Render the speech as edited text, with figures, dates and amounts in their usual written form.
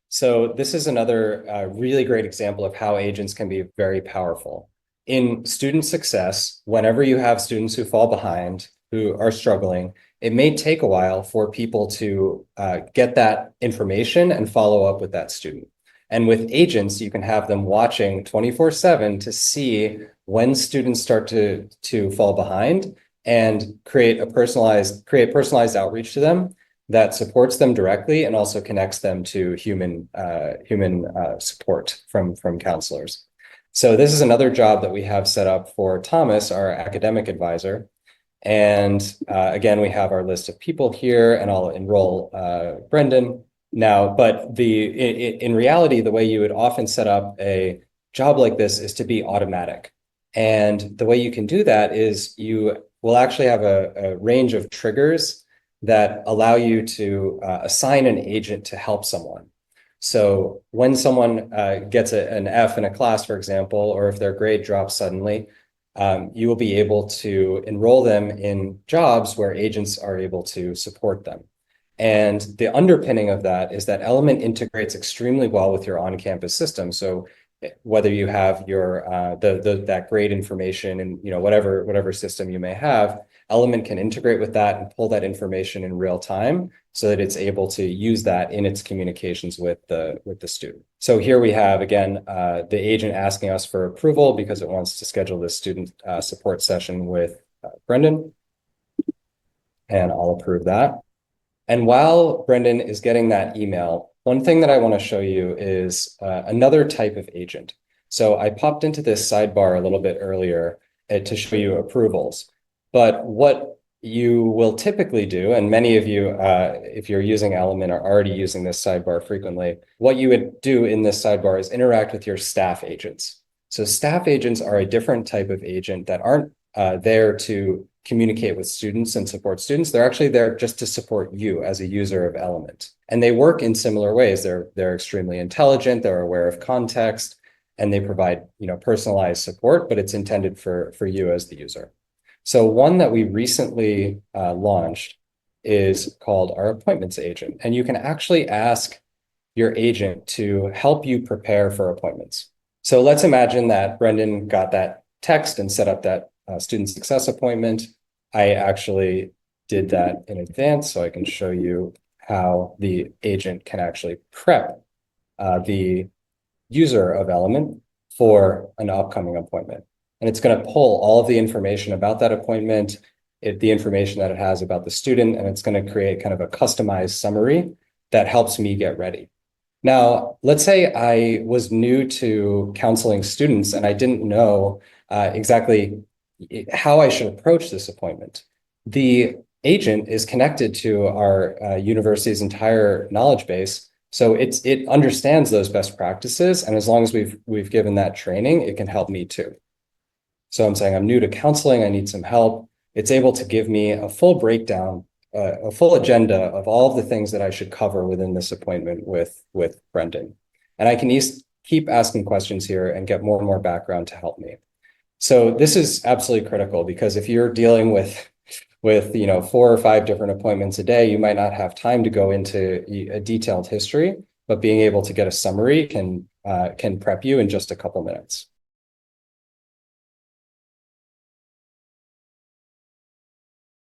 So this is another really great example of how agents can be very powerful. In student success, whenever you have students who fall behind, who are struggling, it may take a while for people to get that information and follow up with that student. And with agents, you can have them watching 24/7 to see when students start to fall behind and create personalized outreach to them that supports them directly and also connects them to human support from counselors. So this is another job that we have set up for Thomas, our academic advisor. And again, we have our list of people here, and I'll enroll Brendan now. But in reality, the way you would often set up a job like this is to be automatic. And the way you can do that is you will actually have a range of triggers that allow you to assign an agent to help someone. So when someone gets an F in a class, for example, or if their grade drops suddenly, you will be able to enroll them in jobs where agents are able to support them. And the underpinning of that is that Element integrates extremely well with your on-campus system. So whether you have your that grade information in whatever system you may have, Element can integrate with that and pull that information in real time so that it's able to use that in its communications with the student. So here we have, again, the agent asking us for approval because it wants to schedule this student support session with Brendan, and I'll approve that. And while Brendan is getting that email, one thing that I want to show you is another type of agent. So I popped into this sidebar a little bit earlier to show you approvals. But what you will typically do, and many of you, if you're using Element, are already using this sidebar frequently, what you would do in this sidebar is interact with your staff agents. So staff agents are a different type of agent that aren't there to communicate with students and support students. They're actually there just to support you as a user of Element. And they work in similar ways. They're extremely intelligent, they're aware of context, and they provide personalized support, but it's intended for you as the user. So one that we recently launched is called our appointments agent. And you can actually ask your agent to help you prepare for appointments. So let's imagine that Brendan got that text and set up that student success appointment. I actually did that in advance, so I can show you how the agent can actually prep the user of Element for an upcoming appointment. And it's going to pull all of the information about that appointment, the information that it has about the student, and it's going to create kind of a customized summary that helps me get ready. Now, let's say I was new to counseling students and I didn't know exactly how I should approach this appointment. The agent is connected to our university's entire knowledge base, so it understands those best practices, and as long as we've given that training, it can help me too. So I'm saying I'm new to counseling, I need some help. It's able to give me a full breakdown, a full agenda of all of the things that I should cover within this appointment with Brendan. And I can keep asking questions here and get more and more background to help me. So this is absolutely critical because if you're dealing with 4 or 5 different appointments a day, you might not have time to go into a detailed history, but being able to get a summary can prep you in just a couple minutes.